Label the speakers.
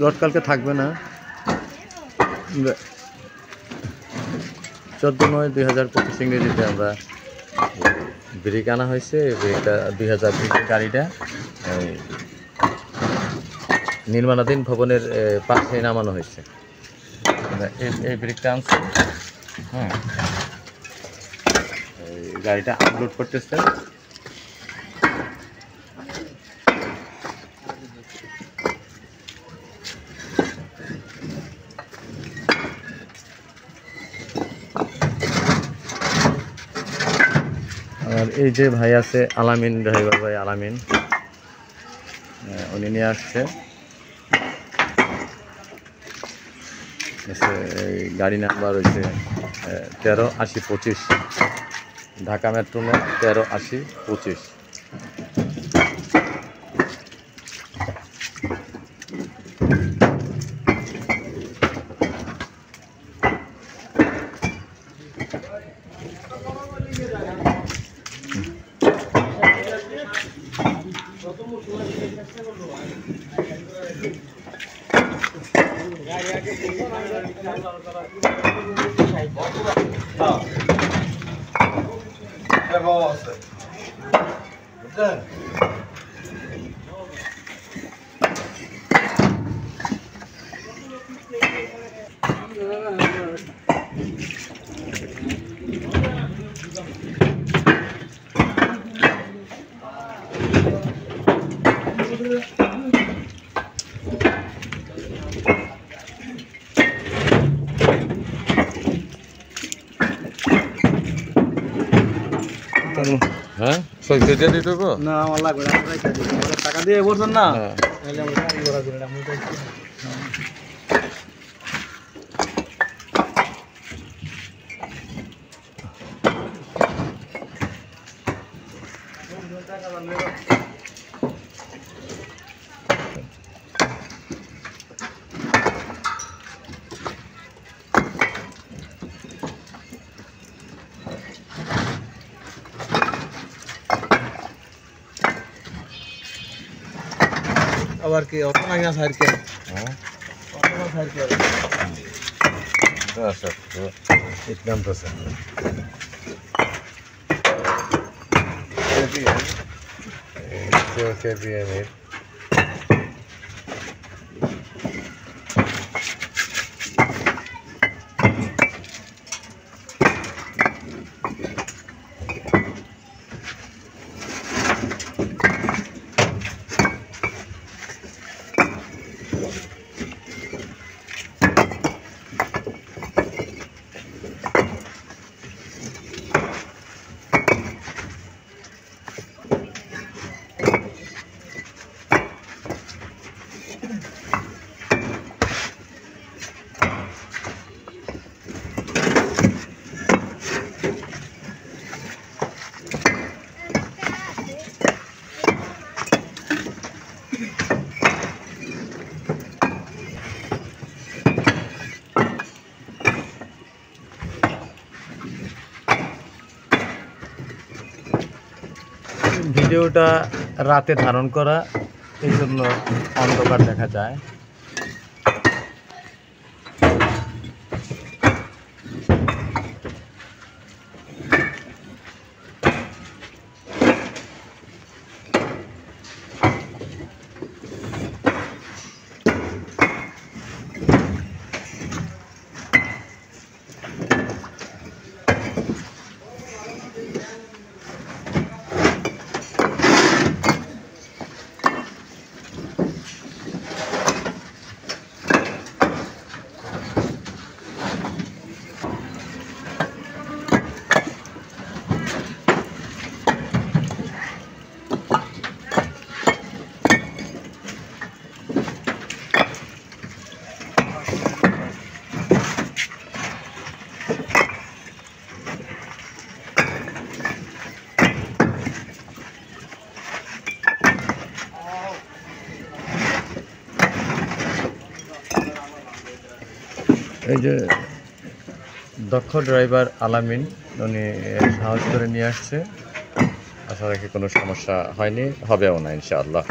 Speaker 1: Rod কালকে থাকবে না। 14/9/2025 ইংরেজিতে আমরা ব্রেক আনা হয়েছে। ব্রেকটা 2020 গাড়িটা নির্মাণাধীন ভবনের পাশে নামানো হয়েছে। এই ব্রেকটা আনছে। হ্যাঁ, গাড়িটা আপলোড করতেছে। আর এই যে ভাই আছে আলামিন, ড্রাইভার ভাই আলামিন, উনি নিয়ে আসছে। গাড়ি নাম্বার হচ্ছে 138025, ঢাকা মেট্রো 138025। হ্যাঁ, না আমার লাগবে না, টাকা দিয়ে বলছেন না। আবার কি অত না গা সাইড কে? হ্যাঁ, অত না সাইড কে? আচ্ছা, তো ইসলাম তো স্যার কেবিএম ভিডিওটা রাতে ধারণ করা, এই জন্য অন্ধকার দেখা যায়। এই যে দক্ষ ড্রাইভার আলামিন, উনি সাহস করে নিয়ে আসছে।
Speaker 2: তাছাড়া কি কোনো সমস্যা হয়নি, হবেও না ইনশাআল্লাহ।